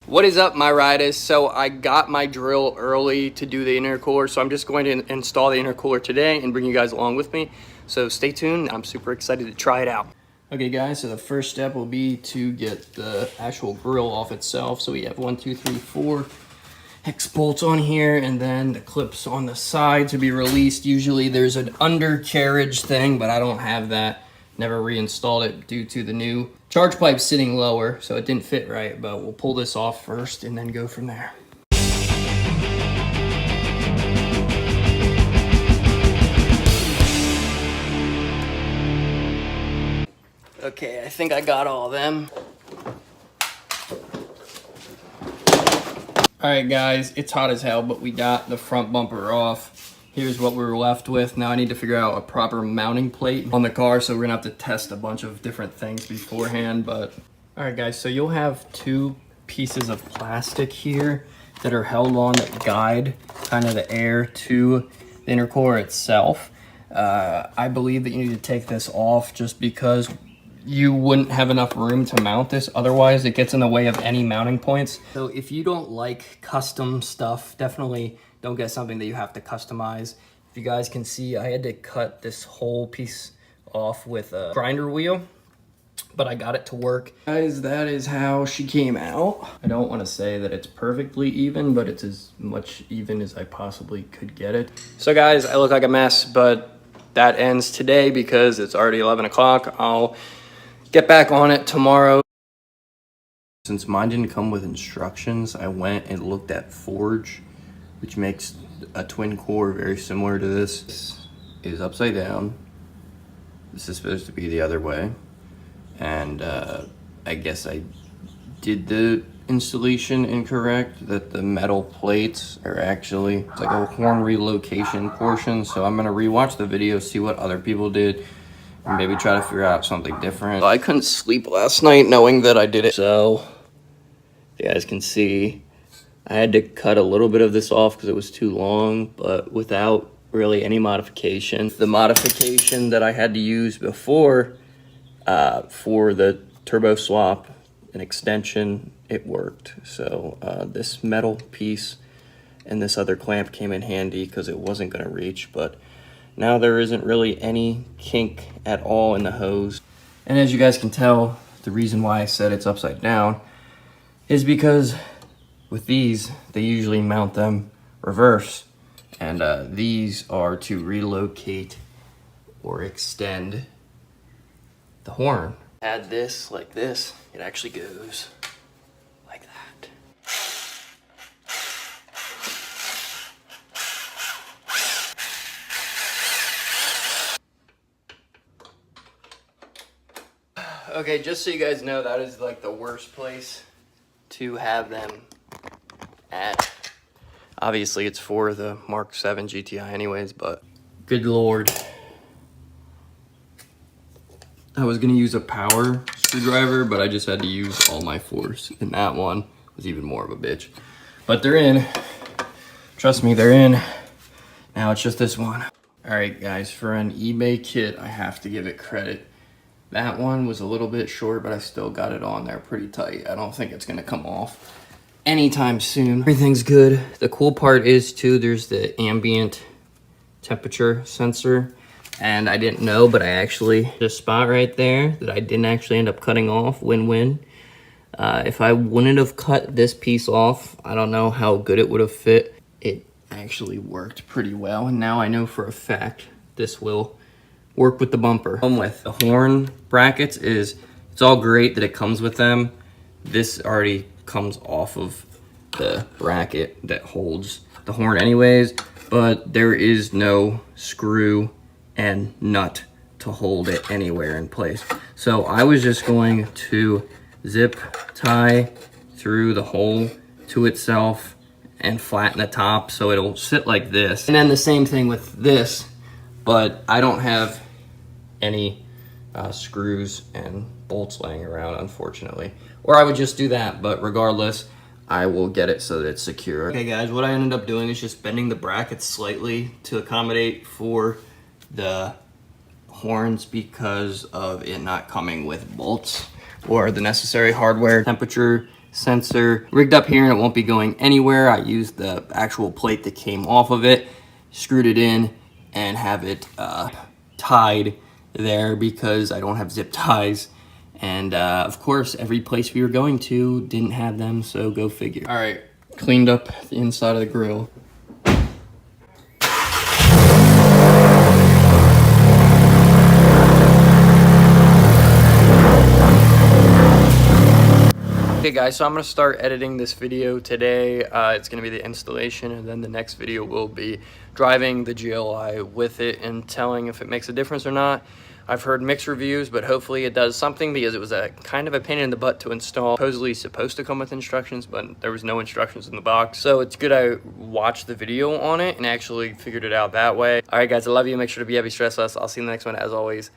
What is up, my riders? So I got my drill early to do the intercooler, so I'm just going to install the intercooler today and bring you guys along with me. So stay tuned. I'm super excited to try it out. Okay guys, so the first step will be to get the actual grill off itself. So we have 1, 2, 3, 4 hex bolts on here, and then the clips on the side to be released. Usually there's an undercarriage thing, but I don't have that. Never reinstalled it due to the new charge pipe sitting lower, so it didn't fit right, but we'll pull this off first and then go from there. Okay, I think I got all of them. All right guys, it's hot as hell, but we got the front bumper off. Here's what we're left with. Now I need to figure out a proper mounting plate on the car, so we're gonna have to test a bunch of different things beforehand. But all right guys, so you'll have 2 pieces of plastic here that are held on that guide kind of the air to the intercooler itself. I believe that you need to take this off just because you wouldn't have enough room to mount this. Otherwise it gets in the way of any mounting points. So if you don't like custom stuff, definitely don't get something that you have to customize. If you guys can see, I had to cut this whole piece off with a grinder wheel, but I got it to work. Guys, that is how she came out. I don't want to say that it's perfectly even, but it's as much even as I possibly could get it. So guys, I look like a mess, but that ends today because it's already 11 o'clock. I'll get back on it tomorrow. Since mine didn't come with instructions, I went and looked at Forge, which makes a twin core very similar to this. This is upside down. This is supposed to be the other way. And I guess I did the installation incorrect, that the metal plates are actually like a horn relocation portion. So I'm gonna rewatch the video, see what other people did, and maybe try to figure out something different. I couldn't sleep last night knowing that I did it. So you guys can see, I had to cut a little bit of this off because it was too long, but without really any modification. The modification that I had to use before for the turbo swap and extension, it worked. So this metal piece and this other clamp came in handy because it wasn't going to reach, but now there isn't really any kink at all in the hose. And as you guys can tell, the reason why I said it's upside down is because with these, they usually mount them reverse, and these are to relocate or extend the horn. Add this like this, it actually goes like that. Okay, just so you guys know, that is like the worst place to have them at. Obviously it's for the Mark 7 GTI anyways, but good lord. I was gonna use a power screwdriver, but I just had to use all my force, and that one was even more of a bitch. But they're in. Trust me, they're in. Now it's just this one. All right guys, for an eBay kit, I have to give it credit. That one was a little bit short, but I still got it on there pretty tight. I don't think it's gonna come off anytime soon. Everything's good. The cool part is too, there's the ambient temperature sensor, and I didn't know, but I actually, this spot right there that I didn't actually end up cutting off, win-win. If I wouldn't have cut this piece off, I don't know how good it would have fit. It actually worked pretty well, and now I know for a fact this will work with the bumper. With the horn brackets is, it's all great that it comes with them. This already comes off of the bracket that holds the horn anyways, but there is no screw and nut to hold it anywhere in place. So I was just going to zip tie through the hole to itself and flatten the top so it'll sit like this. And then the same thing with this, but I don't have any screws and bolts laying around, unfortunately. Or I would just do that, but regardless, I will get it so that it's secure. Okay guys, what I ended up doing is just bending the brackets slightly to accommodate for the horns because of it not coming with bolts or the necessary hardware. Temperature sensor rigged up here and it won't be going anywhere. I used the actual plate that came off of it, screwed it in, and have it tied there because I don't have zip ties. And of course, every place we were going to didn't have them, so go figure. All right, cleaned up the inside of the grill. Okay guys, so I'm going to start editing this video today. It's going to be the installation, and then the next video will be driving the GLI with it and telling if it makes a difference or not. I've heard mixed reviews, but hopefully it does something because it was a kind of a pain in the butt to install. Supposedly supposed to come with instructions, but there was no instructions in the box. So it's good I watched the video on it and actually figured it out that way. All right guys, I love you. Make sure to be happy, stress less. I'll see you in the next one as always.